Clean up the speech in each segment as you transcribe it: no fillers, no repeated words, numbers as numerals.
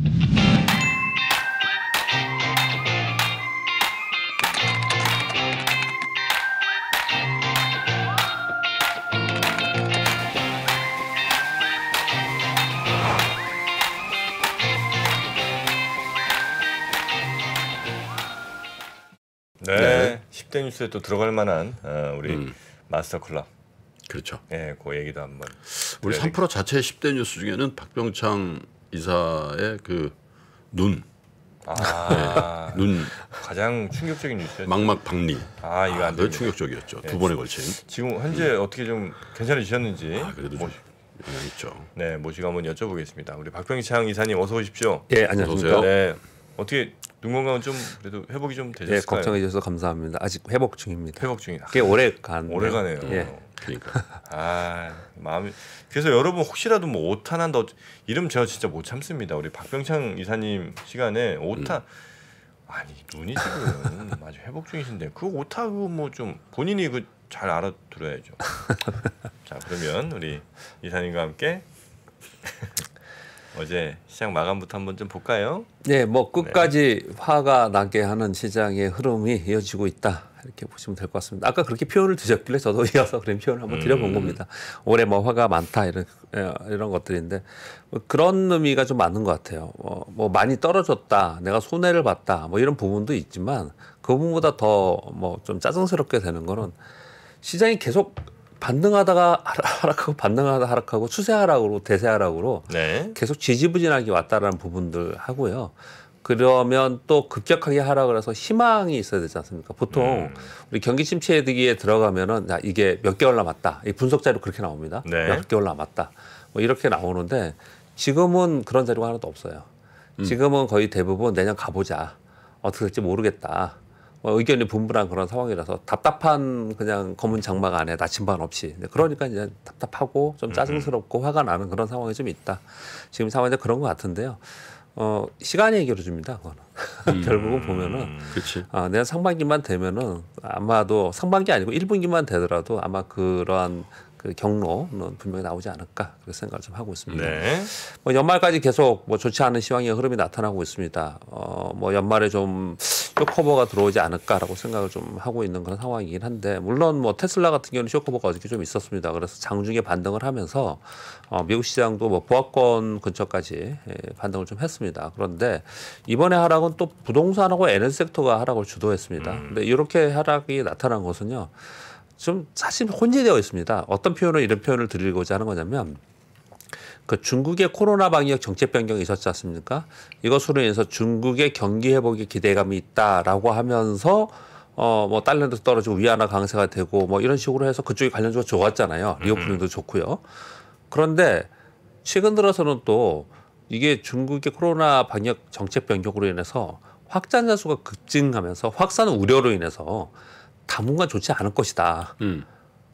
네, 10대 뉴스에 또 들어갈 만한 우리 마스터 클럽. 그렇죠. 네, 그 얘기도 한번. 우리 3프로 자체 10대 뉴스 중에는 박병창 이사의 그 눈. 눈 가장 충격적인 뉴스였죠. 망막 박리. 이거 안 매우 됩니다. 충격적이었죠. 네, 두 번에 걸친. 지금 현재 어떻게 좀 괜찮으셨는지. 그래도 좀 영향 있죠. 네, 모시고 한번 여쭤보겠습니다. 우리 박병창 이사님 어서 오십시오. 예, 안녕하세요. 네, 어떻게 눈 건강은 좀 그래도 회복이 좀 되셨을까요? 예, 걱정해 주셔서 감사합니다. 아직 회복 중입니다. 회복 중이다. 꽤 오래 가네요. 예. 그러니까. 마음이. 그래서 여러분 혹시라도 뭐 오타 난다 이름 제가 진짜 못 참습니다. 우리 박병창 이사님 시간에 오타 아니 눈이 지금 아주 회복 중이신데 그 오타 그거 뭐 좀 본인이 그 잘 알아들어야죠. 자, 그러면 우리 이사님과 함께 어제 시장 마감부터 한번 좀 볼까요? 네, 뭐 끝까지 화가 나게 하는 시장의 흐름이 이어지고 있다. 이렇게 보시면 될 것 같습니다. 아까 그렇게 표현을 드렸길래 저도 이어서 그런 표현을 한번 드려본 겁니다. 올해 뭐 화가 많다 이런 것들인데 뭐 그런 의미가 좀 맞는 것 같아요. 뭐 많이 떨어졌다, 내가 손해를 봤다, 뭐 이런 부분도 있지만 그 부분보다 더 뭐 좀 짜증스럽게 되는 거는 시장이 계속 반등하다가 하락하고 반등하다 하락하고 추세하락으로 대세하락으로 네. 계속 지지부진하게 왔다라는 부분들 하고요. 그러면 또 급격하게 하락을 해서 희망이 있어야 되지 않습니까? 보통 우리 경기 침체기에 들어가면은 이게 몇 개월 남았다. 이 분석 자료 그렇게 나옵니다. 네. 몇 개월 남았다. 뭐 이렇게 나오는데 지금은 그런 자료가 하나도 없어요. 지금은 거의 대부분 내년 가보자. 어떻게 될지 모르겠다. 의견이 분분한 그런 상황이라서 답답한 그냥 검은 장막 안에 나침반 없이 그러니까 이제 답답하고 좀 짜증스럽고 화가 나는 그런 상황이 좀 있다. 지금 상황이 그런 것 같은데요. 시간이 해결해 줍니다. 그거는 결국은 보면은 내년 상반기만 되면은 아마도 상반기 아니고 1분기만 되더라도 아마 그러한 그 경로는 분명히 나오지 않을까 그런 생각을 좀 하고 있습니다. 네. 뭐 연말까지 계속 뭐 좋지 않은 시황의 흐름이 나타나고 있습니다. 뭐 연말에 좀 쇼커버가 들어오지 않을까라고 생각을 좀 하고 있는 그런 상황이긴 한데 물론 뭐 테슬라 같은 경우는 쇼커버가 어저께 좀 있었습니다. 그래서 장중에 반등을 하면서 미국 시장도 뭐 보합권 근처까지 반등을 좀 했습니다. 그런데 이번에 하락은 또 부동산하고 에너지 섹터가 하락을 주도했습니다. 근데 이렇게 하락이 나타난 것은요. 좀 사실 혼재되어 있습니다. 어떤 표현을 이런 표현을 드리고자 하는 거냐면 그 중국의 코로나 방역 정책 변경이 있었지 않습니까? 이것으로 인해서 중국의 경기 회복에 기대감이 있다라고 하면서 뭐 달러도 떨어지고 위안화 강세가 되고 뭐 이런 식으로 해서 그쪽이 관련주가 좋았잖아요. 리오프닝도 좋고요. 그런데 최근 들어서는 또 이게 중국의 코로나 방역 정책 변경으로 인해서 확진자 수가 급증하면서 확산 우려로 인해서 당분간 좋지 않을 것이다.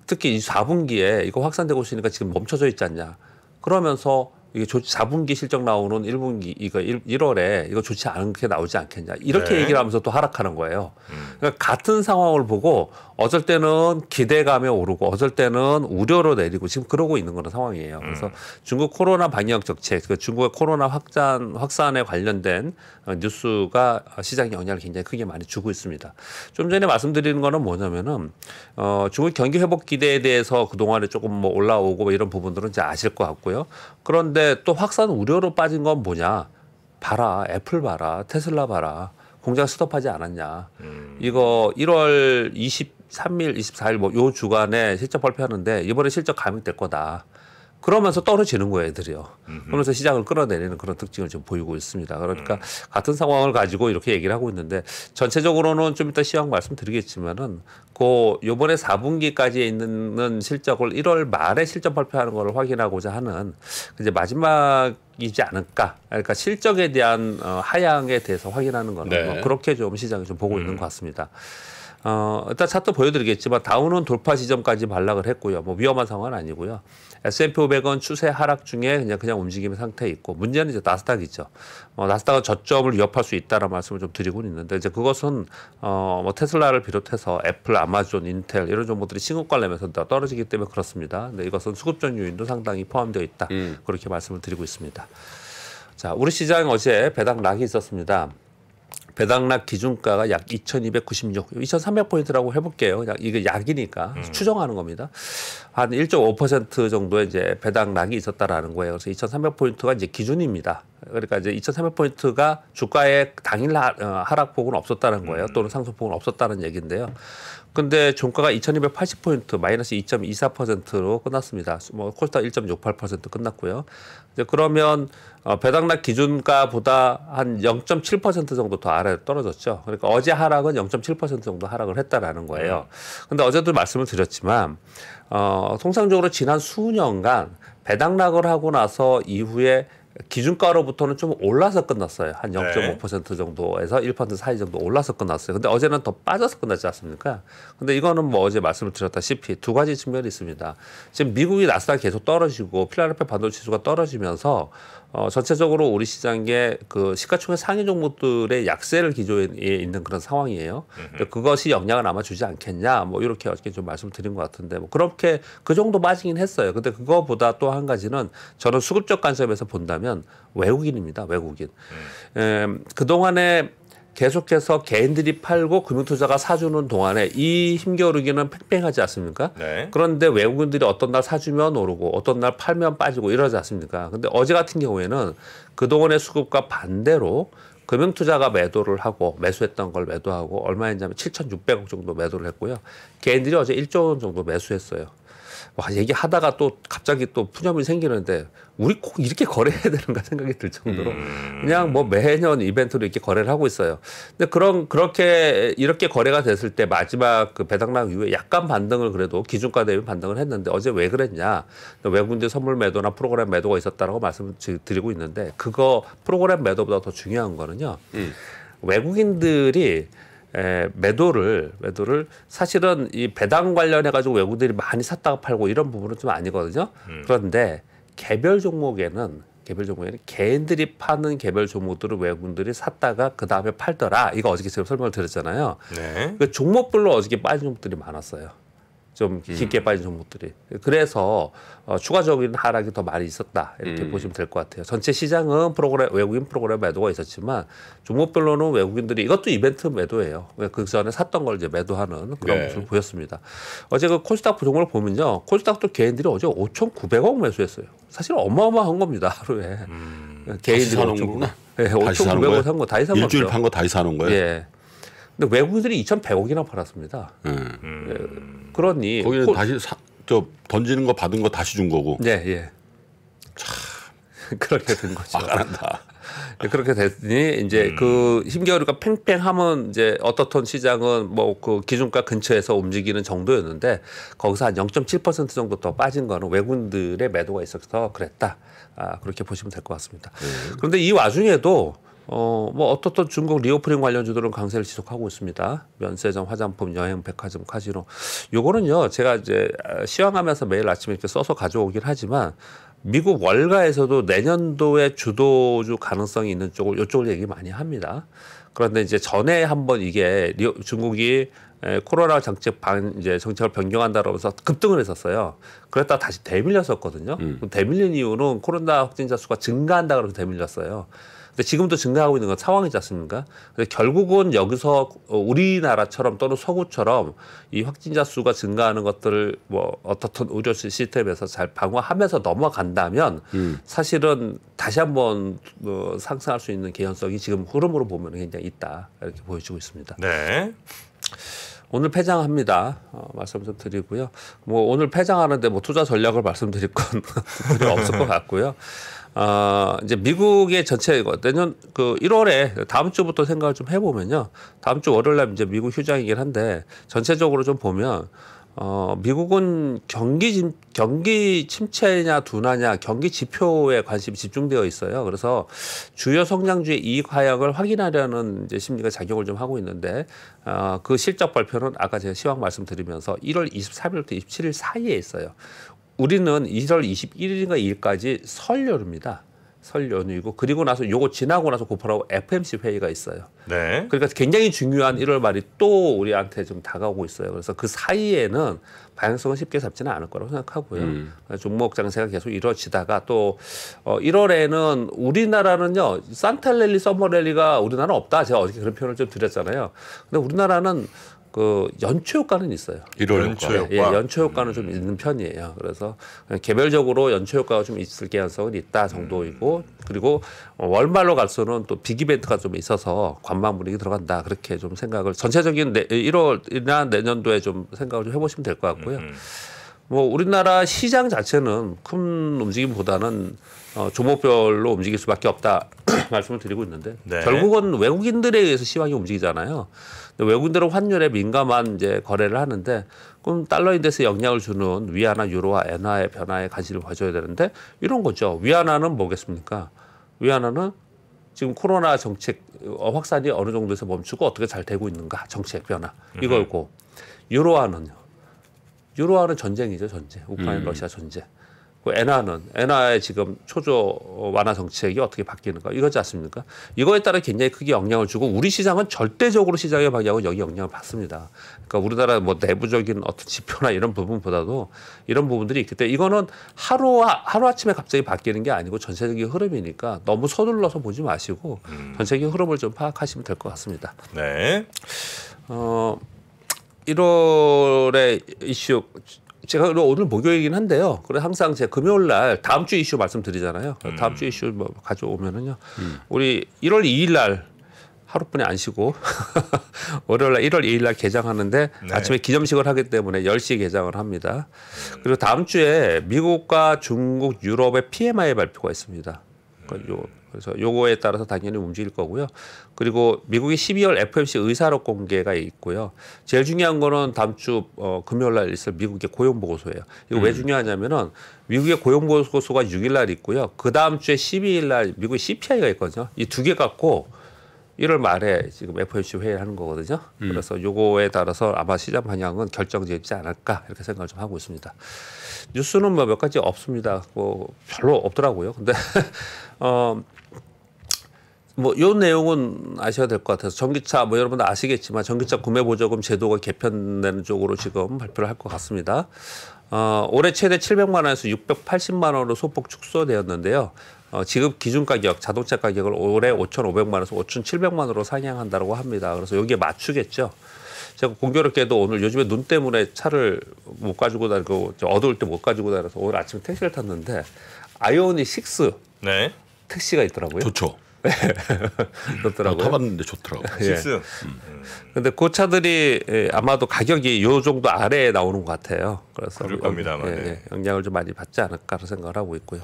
특히 이 4분기에 이거 확산되고 있으니까 지금 멈춰져 있지 않냐. 그러면서 이게 4분기 실적 나오는 1분기 이거 1월에 이거 좋지 않게 나오지 않겠냐. 이렇게 얘기를 하면서 또 하락하는 거예요. 그러니까 같은 상황을 보고 어쩔 때는 기대감에 오르고 어쩔 때는 우려로 내리고 지금 그러고 있는 그런 상황이에요. 그래서 중국 코로나 방역 정책, 중국의 코로나 확산에 관련된 뉴스가 시장에 영향을 굉장히 크게 많이 주고 있습니다. 좀 전에 말씀드리는 거는 뭐냐면은 중국 경기 회복 기대에 대해서 그동안에 조금 뭐 올라오고 뭐 이런 부분들은 이제 아실 것 같고요. 그런데 또 확산 우려로 빠진 건 뭐냐? 봐라, 애플 봐라, 테슬라 봐라. 공장 스톱하지 않았냐. 이거 1월 23일, 24일 뭐 요 주간에 실적 발표하는데 이번에 실적 감익될 거다. 그러면서 떨어지는 거예요, 애들이요. 그러면서 시장을 끌어내리는 그런 특징을 좀 보이고 있습니다. 그러니까 같은 상황을 가지고 이렇게 얘기를 하고 있는데 전체적으로는 좀 이따 시황 말씀드리겠지만은 그 요번에 4분기까지 있는 실적을 1월 말에 실적 발표하는 걸 확인하고자 하는 이제 마지막이지 않을까. 그러니까 실적에 대한 하향에 대해서 확인하는 거는 뭐 그렇게 좀 시장이 좀 보고 있는 것 같습니다. 일단 차트 보여드리겠지만 다우는 돌파 지점까지 반락을 했고요. 뭐 위험한 상황은 아니고요. S&P 500은 추세 하락 중에 그냥 움직이는 상태에 있고 문제는 이제 나스닥이죠. 나스닥은 저점을 위협할 수 있다라는 말씀을 좀 드리고는 있는데 이제 그것은 뭐 테슬라를 비롯해서 애플, 아마존, 인텔 이런 정보들이 신고 관련해서 떨어지기 때문에 그렇습니다. 근데 이것은 수급적 요인도 상당히 포함되어 있다. 그렇게 말씀을 드리고 있습니다. 자, 우리 시장 어제 배당락이 있었습니다. 배당락 기준가가 약 2296, 2300포인트라고 해볼게요. 그냥 이게 약이니까 추정하는 겁니다. 한 1.5% 정도의 이제 배당락이 있었다라는 거예요. 그래서 2300포인트가 이제 기준입니다. 그러니까 이제 2300포인트가 주가의 당일 하락폭은 없었다는 거예요. 또는 상승폭은 없었다는 얘기인데요. 근데 종가가 2280포인트 마이너스 2.24%로 끝났습니다. 뭐 코스닥 1.68% 끝났고요. 이제 그러면 배당락 기준가보다 한 0.7% 정도 더 아래로 떨어졌죠. 그러니까 어제 하락은 0.7% 정도 하락을 했다라는 거예요. 근데 어제도 말씀을 드렸지만 통상적으로 지난 수년간 배당락을 하고 나서 이후에 기준가로부터는 좀 올라서 끝났어요. 한 0.5% 정도에서 1% 사이 정도 올라서 끝났어요. 근데 어제는 더 빠져서 끝났지 않습니까? 근데 이거는 뭐 어제 말씀을 드렸다시피 두 가지 측면이 있습니다. 지금 미국이 나스닥이 계속 떨어지고 필라델피아 반도체 지수가 떨어지면서 전체적으로 우리 시장의 그 시가총액 상위 종목들의 약세를 기조에 있는 그런 상황이에요. 그것이 영향을 아마 주지 않겠냐, 뭐 이렇게 어저께 좀 말씀드린 것 같은데, 뭐 그렇게 그 정도 빠지긴 했어요. 근데 그거보다 또 한 가지는 저는 수급적 관점에서 본다면 외국인입니다. 외국인. 그 동안에 계속해서 개인들이 팔고 금융투자가 사주는 동안에 이 힘겨루기는 팽팽하지 않습니까? 네. 그런데 외국인들이 어떤 날 사주면 오르고 어떤 날 팔면 빠지고 이러지 않습니까? 근데 어제 같은 경우에는 그동안의 수급과 반대로 금융투자가 매도를 하고 매수했던 걸 매도하고 얼마였냐면 7,600억 정도 매도를 했고요. 개인들이 어제 1조 원 정도 매수했어요. 와, 얘기하다가 또 갑자기 또 푸념이 생기는데 우리 꼭 이렇게 거래해야 되는가 생각이 들 정도로 그냥 뭐 매년 이벤트로 이렇게 거래를 하고 있어요. 근데 그렇게 이렇게 거래가 됐을 때 마지막 그 배당락 이후에 약간 반등을 그래도 기준가 대비 반등을 했는데 어제 왜 그랬냐? 외국인들 선물 매도나 프로그램 매도가 있었다라고 말씀을 드리고 있는데 그거 프로그램 매도보다 더 중요한 거는요. 외국인들이 매도를 사실은 이 배당 관련해 가지고 외국인들이 많이 샀다가 팔고 이런 부분은 좀 아니거든요. 그런데 개별 종목에는 개인들이 파는 개별 종목들을 외국인들이 샀다가 그 다음에 팔더라. 이거 어저께 제가 설명을 드렸잖아요. 네. 그 종목별로 어저께 빠진 종목들이 많았어요. 좀 깊게 빠진 종목들이. 그래서 추가적인 하락이 더 많이 있었다. 이렇게 보시면 될 것 같아요. 전체 시장은 외국인 프로그램 매도가 있었지만 종목별로는 외국인들이 이것도 이벤트 매도예요. 그 전에 샀던 걸 이제 매도하는 그런 모습을 보였습니다. 어제 그 코스닥 종목을 보면요. 코스닥도 개인들이 어제 5,900억 매수했어요. 사실 어마어마한 겁니다. 하루에. 개인들이 사는 거구나. 네, 5,900억 산 거 다시 산 거죠. 일주일 판 거 다시 사는 거예요? 예. 근데 외국인들이 2,100억이나 팔았습니다. 그러니 거기는 다시 던지는 거 받은 거 다시 준 거고. 네, 예. 참 그렇게 된 거죠. 화가 그렇게 됐으니 이제 그 힘겨루기가 팽팽하면 이제 어떻던 시장은 뭐 그 기준가 근처에서 움직이는 정도였는데 거기서 한 0.7% 정도 더 빠진 거는 외국인들의 매도가 있어서 그랬다. 그렇게 보시면 될 것 같습니다. 그런데 이 와중에도 뭐 어떻든 중국 리오프닝 관련주들은 강세를 지속하고 있습니다. 면세점, 화장품, 여행, 백화점, 카지노. 요거는요, 제가 이제 시황하면서 매일 아침에 이렇게 써서 가져오긴 하지만 미국 월가에서도 내년도에 주도주 가능성이 있는 이쪽을 얘기 많이 합니다. 그런데 이제 전에 한번 이게 중국이 코로나 이제 정책을 변경한다라면서 급등을 했었어요. 그랬다가 다시 대밀렸었거든요. 대밀린 이유는 코로나 확진자 수가 증가한다 그래서 대밀렸어요. 근데 지금도 증가하고 있는 건 상황이지 않습니까? 근데 결국은 여기서 우리나라처럼 또는 서구처럼 이 확진자 수가 증가하는 것들을 뭐 어떻든 의료 시스템에서 잘 방어하면서 넘어간다면 사실은 다시 한번 상승할 수 있는 개연성이 지금 흐름으로 보면 굉장히 있다. 이렇게 보여지고 있습니다. 네. 오늘 폐장합니다. 말씀 좀 드리고요. 뭐 오늘 폐장하는데 뭐 투자 전략을 말씀드릴 건 필요 없을 것 같고요. 이제 미국의 전체 내년 그 1월에 다음 주부터 생각을 좀 해보면요. 다음 주 월요일날 이제 미국 휴장이긴 한데 전체적으로 좀 보면 미국은 경기 침체냐 둔화냐 경기 지표에 관심이 집중되어 있어요. 그래서 주요 성장주의 이익 하향을 확인하려는 이제 심리가 작용을 좀 하고 있는데 그 실적 발표는 아까 제가 시황 말씀드리면서 1월 23일부터 27일 사이에 있어요. 우리는 1월 21일인가 2일까지 설 연휴입니다. 설 연휴이고 그리고 나서 요거 지나고 나서 곧바로 FMC 회의가 있어요. 네. 그러니까 굉장히 중요한 1월 말이 또 우리한테 좀 다가오고 있어요. 그래서 그 사이에는 방향성은 쉽게 잡지는 않을 거라고 생각하고요. 종목 장세가 계속 이루어지다가 또 1월에는 우리나라는요. 산타랠리, 서머랠리가 우리나라는 없다. 제가 어저께 그런 표현을 좀 드렸잖아요. 근데 우리나라는 그 연초 효과는 있어요. 1월 연초 효과. 효과. 예, 연초 효과는 좀 있는 편이에요. 그래서 개별적으로 연초 효과가 좀 있을 개연성은 있다 정도이고 그리고 월말로 갈수록 또 빅 이벤트가 좀 있어서 관망 분위기 들어간다 그렇게 좀 생각을 전체적인 1월이나 내년도에 좀 생각을 좀 해보시면 될 것 같고요. 뭐 우리나라 시장 자체는 큰 움직임보다는 종목별로 움직일 수밖에 없다 말씀을 드리고 있는데 네. 결국은 외국인들에 의해서 시황이 움직이잖아요. 근데 외국인들은 환율에 민감한 이제 거래를 하는데 그럼 달러 인덱스에 영향을 주는 위안화, 유로화, 엔화의 변화에 관심을 가져야 되는데 이런 거죠. 위안화는 뭐겠습니까? 위안화는 지금 코로나 정책 확산이 어느 정도에서 멈추고 어떻게 잘 되고 있는가 정책 변화 이거고 유로화는요. 유로화는 전쟁이죠, 전쟁. 우크라이나 러시아 전쟁. 그 엔화의 지금 초조 완화 정책이 어떻게 바뀌는가 이거지 않습니까? 이거에 따라 굉장히 크게 영향을 주고 우리 시장은 절대적으로 시장의 방향은 여기 영향을 받습니다. 그러니까 우리나라 뭐 내부적인 어떤 지표나 이런 부분보다도 이런 부분들이 있기 때문에 이거는 하루아침에 갑자기 바뀌는 게 아니고 전체적인 흐름이니까 너무 서둘러서 보지 마시고 전체적인 흐름을 좀 파악하시면 될 것 같습니다. 네. 1월의 이슈 제가 오늘 목요일이긴 한데요. 그래 항상 제가 금요일 날 다음 주 이슈 말씀드리잖아요. 다음 주 이슈 뭐 가져오면은요. 우리 1월 2일 날 하루뿐이 안 쉬고 월요일 날 1월 2일 날 개장하는데 네. 아침에 기념식을 하기 때문에 10시에 개장을 합니다. 그리고 다음 주에 미국과 중국, 유럽의 PMI 발표가 있습니다. 그래서 요거에 따라서 당연히 움직일 거고요. 그리고 미국의 12월 FOMC 의사록 공개가 있고요. 제일 중요한 거는 다음 주 금요일 날 있을 미국의 고용 보고서예요. 이거 왜 중요하냐면은 미국의 고용 보고서가 6일 날 있고요. 그 다음 주에 12일 날 미국의 CPI가 있거든요. 이 두 개 갖고 1월 말에 지금 FOMC 회의를 하는 거거든요. 그래서 요거에 따라서 아마 시장 방향은 결정되지 않을까 이렇게 생각을 좀 하고 있습니다. 뉴스는 뭐 몇 가지 없습니다. 뭐 별로 없더라고요. 근데 뭐 요 내용은 아셔야 될 것 같아서 전기차 뭐 여러분들 아시겠지만 전기차 구매 보조금 제도가 개편되는 쪽으로 지금 발표를 할 것 같습니다. 올해 최대 700만 원에서 680만 원으로 소폭 축소되었는데요. 지금 기준 가격 자동차 가격을 올해 5,500만 원에서 5,700만 원으로 상향한다고 합니다. 그래서 여기에 맞추겠죠. 제가 공교롭게도 오늘 요즘에 눈 때문에 차를 못 가지고 다니고 어두울 때 못 가지고 다녀서 오늘 아침에 택시를 탔는데 아이오닉 6 네. 택시가 있더라고요. 좋죠. 그렇더라고요. 타봤는데 좋더라고요. 예. 6. 근데 그 차들이 아마도 가격이 요 정도 아래에 나오는 것 같아요. 그래서 그럴 겁니다만, 네. 영향을 좀 많이 받지 않을까 생각을 하고 있고요.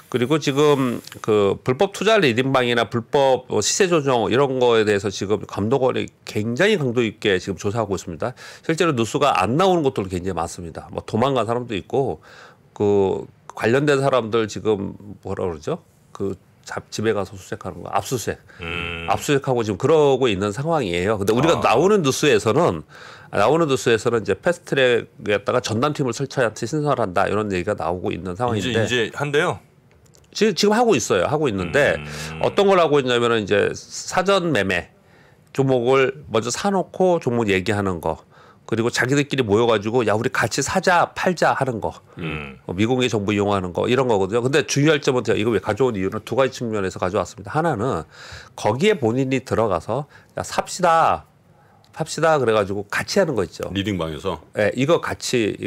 그리고 지금 그 불법 투자 리딩방이나 불법 시세 조정 이런 거에 대해서 지금 감독원이 굉장히 강도 있게 지금 조사하고 있습니다. 실제로 뉴스가 안 나오는 것들도 굉장히 많습니다. 뭐 도망간 사람도 있고 그 관련된 사람들 지금 뭐라 그러죠? 그 집에 가서 수색하는 거 압수수색하고 지금 그러고 있는 상황이에요. 근데 우리가 나오는 뉴스에서는 이제 패스트트랙에다가 전담팀을 설치한테 신설한다 이런 얘기가 나오고 있는 상황인데 이제 한대요. 지금 하고 있어요. 하고 있는데 어떤 걸 하고 있냐면은 이제 사전 매매 종목을 먼저 사놓고 종목 얘기하는 거. 그리고 자기들끼리 모여가지고 야 우리 같이 사자 팔자 하는 거 미국의 정부 이용하는 거 이런 거거든요. 근데 주의할 점은 제가 이거 왜 가져온 이유는 두 가지 측면에서 가져왔습니다. 하나는 거기에 본인이 들어가서 야 삽시다 그래가지고 같이 하는 거 있죠. 리딩방에서. 네, 이거 같이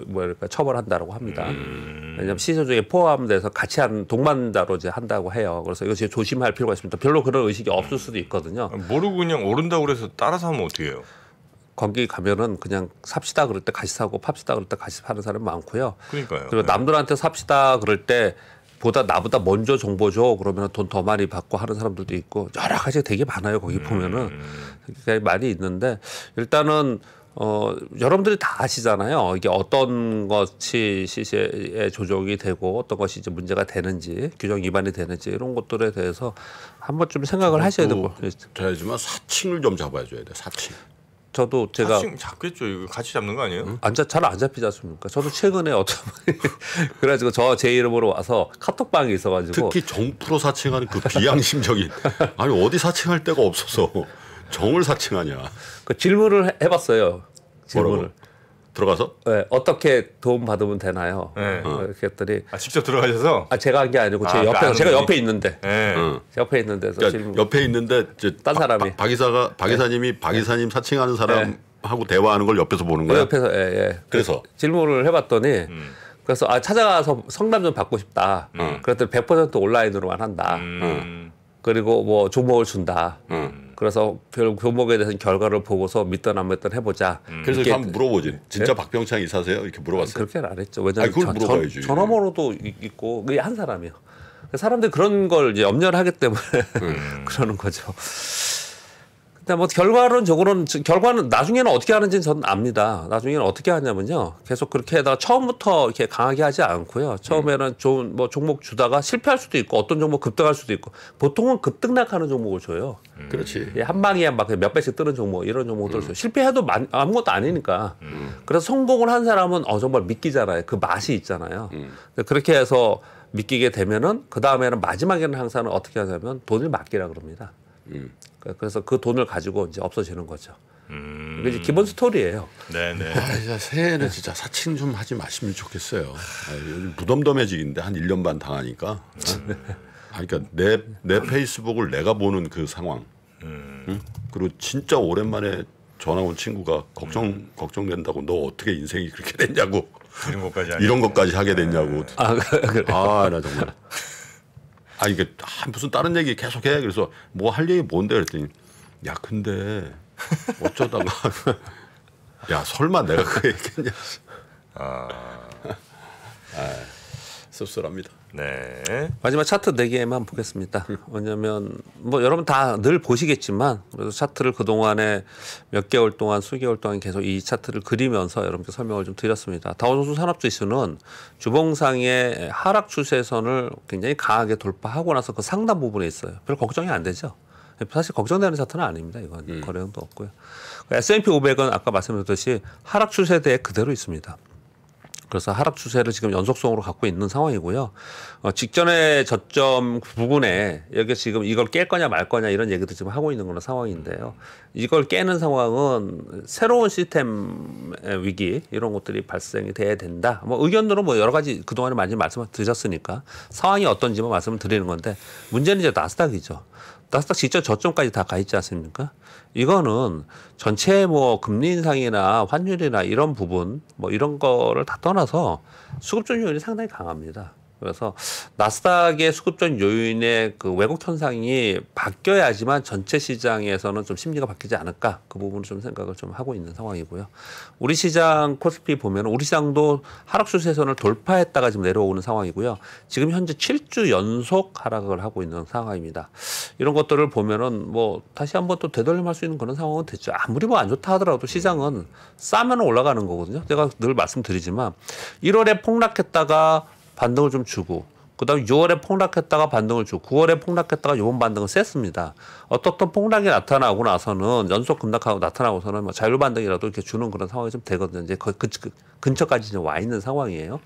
뭐랄까 처벌한다라고 합니다. 왜냐하면 시세조정에 포함돼서 같이 한 동반자로 이제 한다고 해요. 그래서 이거 진짜 조심할 필요가 있습니다. 별로 그런 의식이 없을 수도 있거든요. 모르고 그냥 오른다고 그래서 따라서 하면 어떻게 해요? 거기 가면은 그냥 삽시다 그럴 때 같이 사고 팝시다 그럴 때 같이 파는 사람이 많고요. 그러니까요. 그리고 남들한테 삽시다 그럴 때 나보다 먼저 정보 줘 그러면 돈 더 많이 받고 하는 사람들도 있고 여러 가지가 되게 많아요. 거기 보면은 되게 많이 있는데 일단은 여러분들이 다 아시잖아요. 이게 어떤 것이 시세에 조정이 되고 어떤 것이 이제 문제가 되는지 규정 위반이 되는지 이런 것들에 대해서 한번 좀 생각을 하셔야 되고. 돼야지만 사칭을 좀 잡아줘야 돼. 사칭. 저도 제가 잡겠죠. 이거 같이 잡는 거 아니에요? 잘 안 잡히지 않습니까? 저도 최근에 어떤 그래가지고 저 제 이름으로 와서 카톡방이 있어가지고 특히 정 프로 사칭하는 그 비양심적인 아니 어디 사칭할 데가 없어서 정을 사칭하냐. 그 질문을 해봤어요. 질문을. 뭐라고? 들어가서? 네, 어떻게 도움 받으면 되나요? 네. 이렇게 했더니 직접 들어가셔서? 제가 한 게 아니고 제 옆에 제가 옆에 있는데 네. 옆에 있는데서 그러니까 옆에 있는데 이제 딴 사람이 박 이사님이 박 이사님 사칭하는 사람하고 대화하는 걸 옆에서 보는 거야. 옆에서 그래서 질문을 해봤더니 그래서 찾아가서 성남 좀 받고 싶다. 그랬더니 100% 온라인으로만 한다. 그리고 뭐 종목을 준다. 그래서 종목에 대해서 결과를 보고서 믿던 안 믿던 해보자. 그래서 한번 물어보지. 진짜 박병창 이사세요? 이렇게 물어봤어요. 그렇게는 안 했죠. 왜냐하면 그걸 물어봐야지. 전화번호도 있고 그게 한 사람이에요. 사람들이 그런 걸 이제 염려를 하기 때문에 그러는 거죠. 근데 뭐 결과는 나중에는 어떻게 하는지는 저는 압니다. 나중에는 어떻게 하냐면요. 계속 그렇게 하다가 처음부터 이렇게 강하게 하지 않고요. 처음에는 좋은 뭐 종목 주다가 실패할 수도 있고 어떤 종목 급등할 수도 있고 보통은 급등락하는 종목을 줘요. 그렇지. 한 방에 막 몇 배씩 뜨는 종목 이런 종목들 줘요. 실패해도 아무것도 아니니까. 그래서 성공을 한 사람은 정말 믿기잖아요. 그 맛이 있잖아요. 그렇게 해서 믿기게 되면은 그 다음에는 마지막에는 항상 어떻게 하냐면 돈을 맡기라 그럽니다. 그래서 그 돈을 가지고 이제 없어지는 거죠. 이게 이제 기본 스토리예요. 네네. 진짜 새해는 진짜 사칭 좀 하지 마시면 좋겠어요. 무덤덤해지긴데 한 1년 반 당하니까. 그러니까 내 페이스북을 내가 보는 그 상황. 응? 그리고 진짜 오랜만에 전화 온 친구가 걱정된다고 너 어떻게 인생이 그렇게 됐냐고. 이런 것까지 하게 됐냐고. 나 정말. 이게 무슨 다른 얘기 계속 해. 그래서 뭐 할 얘기 뭔데 그랬더니 야 근데 어쩌다가 야 설마 내가 그 얘기했냐. 씁쓸합니다. 네. 마지막 차트 4개만 보겠습니다. 왜냐하면 뭐 여러분 다 늘 보시겠지만 그래도 차트를 그동안에 몇 개월 동안 수개월 동안 계속 이 차트를 그리면서 여러분께 설명을 좀 드렸습니다. 다우존스 산업지수는 주봉상의 하락 추세선을 굉장히 강하게 돌파하고 나서 그 상단 부분에 있어요. 별 걱정이 안 되죠. 사실 걱정되는 차트는 아닙니다. 이건 거래량도 없고요. S&P 500은 아까 말씀드렸듯이 하락 추세대에 그대로 있습니다. 그래서 하락 추세를 지금 연속성으로 갖고 있는 상황이고요. 직전의 저점 부분에 여기 지금 이걸 깰 거냐 말 거냐 이런 얘기도 지금 하고 있는 그런 상황인데요. 이걸 깨는 상황은 새로운 시스템의 위기 이런 것들이 발생이 돼야 된다. 뭐 의견들은 뭐 여러 가지 그동안에 많이 말씀을 드렸으니까 상황이 어떤지만 말씀을 드리는 건데 문제는 이제 나스닥이죠. 나스닥 직전 저점까지 다 가 있지 않습니까? 이거는 전체 뭐 금리 인상이나 환율이나 이런 부분 뭐 이런 거를 다 떠나서 수급적 요인이 상당히 강합니다. 그래서 나스닥의 수급적 요인의 그 왜곡 현상이 바뀌어야지만 전체 시장에서는 좀 심리가 바뀌지 않을까 그 부분을 좀 생각을 좀 하고 있는 상황이고요. 우리 시장 코스피 보면 우리 시장도 하락 추세선을 돌파했다가 지금 내려오는 상황이고요. 지금 현재 7주 연속 하락을 하고 있는 상황입니다. 이런 것들을 보면은 뭐 다시 한번 또 되돌림할 수 있는 그런 상황은 됐죠. 아무리 뭐 안 좋다 하더라도 시장은 싸면 올라가는 거거든요. 제가 늘 말씀드리지만 1월에 폭락했다가 반등을 좀 주고 그다음에 6월에 폭락했다가 반등을 주고 9월에 폭락했다가 이번 반등은 셌습니다. 어떻든 폭락이 나타나고 나서는 연속 급락하고 나타나고서는 뭐 자율 반등이라도 이렇게 주는 그런 상황이 좀 되거든요. 이제 그 근처까지 이제 와 있는 상황이에요.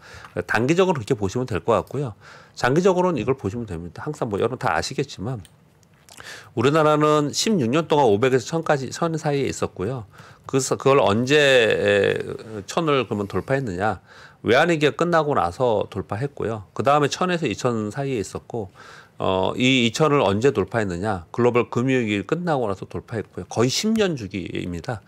단기적으로 그렇게 보시면 될 것 같고요. 장기적으로는 이걸 보시면 됩니다. 항상 뭐 여러분 다 아시겠지만 우리나라는 16년 동안 500에서 1000까지 1000 사이에 있었고요. 그걸 언제 1000을 그러면 돌파했느냐? 외환위기가 끝나고 나서 돌파했고요. 그 다음에 1000에서 2000 사이에 있었고, 이 2000을 언제 돌파했느냐? 글로벌 금융위기 끝나고 나서 돌파했고요. 거의 10년 주기입니다.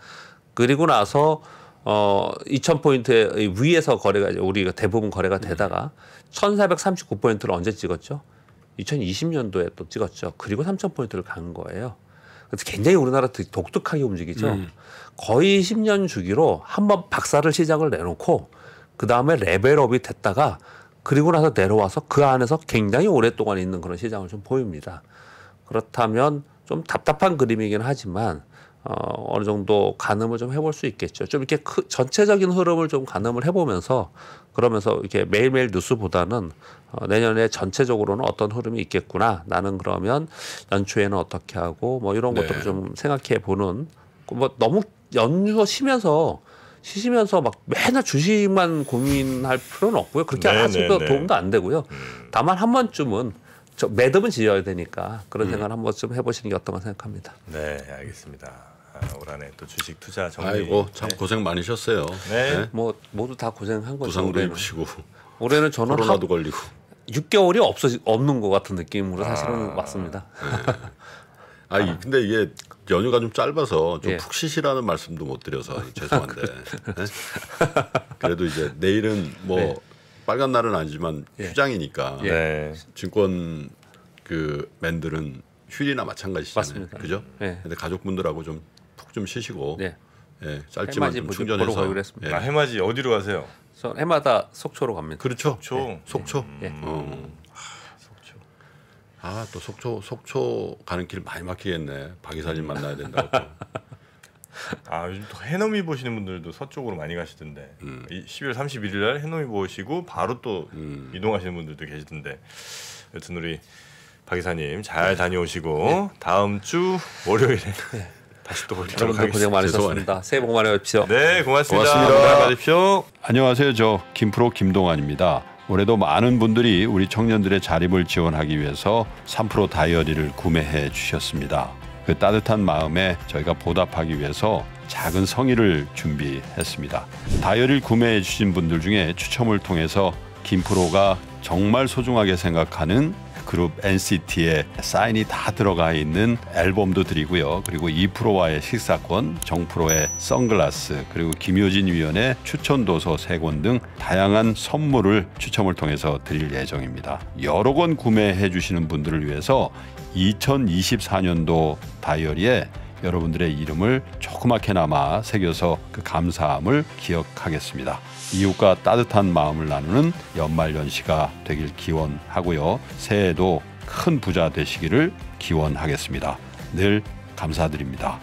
그리고 나서 2000포인트 위에서 거래가 우리가 대부분 거래가 되다가 1439포인트를 언제 찍었죠? 2020년도에 또 찍었죠. 그리고 3000포인트를 간 거예요. 그래서 굉장히 우리나라 독특하게 움직이죠. 거의 10년 주기로 한번 박살을 시작을 내놓고 그 다음에 레벨업이 됐다가 그리고 나서 내려와서 그 안에서 굉장히 오랫동안 있는 그런 시장을 좀 보입니다. 그렇다면 좀 답답한 그림이긴 하지만 어느 정도 가늠을 좀 해볼 수 있겠죠. 좀 이렇게 전체적인 흐름을 좀 가늠을 해보면서 그러면서 이렇게 매일매일 뉴스보다는 내년에 전체적으로는 어떤 흐름이 있겠구나. 나는 그러면 연초에는 어떻게 하고 뭐 이런 것들을 좀 생각해 보는 뭐 너무 연휴 쉬시면서 막 맨날 주식만 고민할 필요는 없고요. 그렇게 하시면 도움도 안 되고요. 다만 한 번쯤은 매듭은 지어야 되니까 그런 생각을 한 번쯤 해보시는 게 어떤가 생각합니다. 네, 알겠습니다. 올 한해 또 주식 투자 정리. 아이고 참 고생 많으셨어요. 네. 뭐 모두 다 고생한 거죠. 부상도 입으시고 올해는 저는 코로나도 걸리고 6개월이 없는 것 같은 느낌으로 사실은 왔습니다. 근데 이게 연휴가 좀 짧아서 좀 예. 푹 쉬시라는 말씀도 못 드려서 죄송한데 네? 그래도 이제 내일은 뭐 네. 빨간 날은 아니지만 휴장이니까 네. 증권 그 맨들은 휴일이나 마찬가지잖아요. 맞습니다. 그죠? 네. 근데 가족분들하고 좀 푹 좀 쉬시고 네. 예, 짧지만 해맞이 좀 보러 충전해서 가기로 했습니다. 아, 해맞이 어디로 가세요? 저 해마다 속초로 갑니다. 그렇죠. 속초. 속초. 예. 속초. 또 속초 가는 길 많이 막히겠네. 박 이사님 만나야 된다고. 또. 요즘 또 해넘이 보시는 분들도 서쪽으로 많이 가시던데 12월 31일 날 해넘이 보시고 바로 또 이동하시는 분들도 계시던데 여튼 우리 박 이사님 잘 다녀오시고 다음 주 월요일에 다시 또 뵙도록 여러분들 고생 하겠습니다. 많으셨습니다. 새해 복 많이 받으십시오. 네, 고맙습니다. 고맙습니다. 받으십시오. 안녕하세요. 저 김프로 김동환입니다. 올해도 많은 분들이 우리 청년들의 자립을 지원하기 위해서 3프로 다이어리를 구매해 주셨습니다. 그 따뜻한 마음에 저희가 보답하기 위해서 작은 성의를 준비했습니다. 다이어리를 구매해 주신 분들 중에 추첨을 통해서 김프로가 정말 소중하게 생각하는 그룹 NCT의 사인이 다 들어가 있는 앨범도 드리고요. 그리고 2프로와의 식사권, 정프로의 선글라스, 그리고 김효진 위원의 추천도서 3권 등 다양한 선물을 추첨을 통해서 드릴 예정입니다. 여러 권 구매해 주시는 분들을 위해서 2024년도 다이어리에 여러분들의 이름을 조그맣게나마 새겨서 그 감사함을 기억하겠습니다. 이웃과 따뜻한 마음을 나누는 연말연시가 되길 기원하고요. 새해에도 큰 부자 되시기를 기원하겠습니다. 늘 감사드립니다.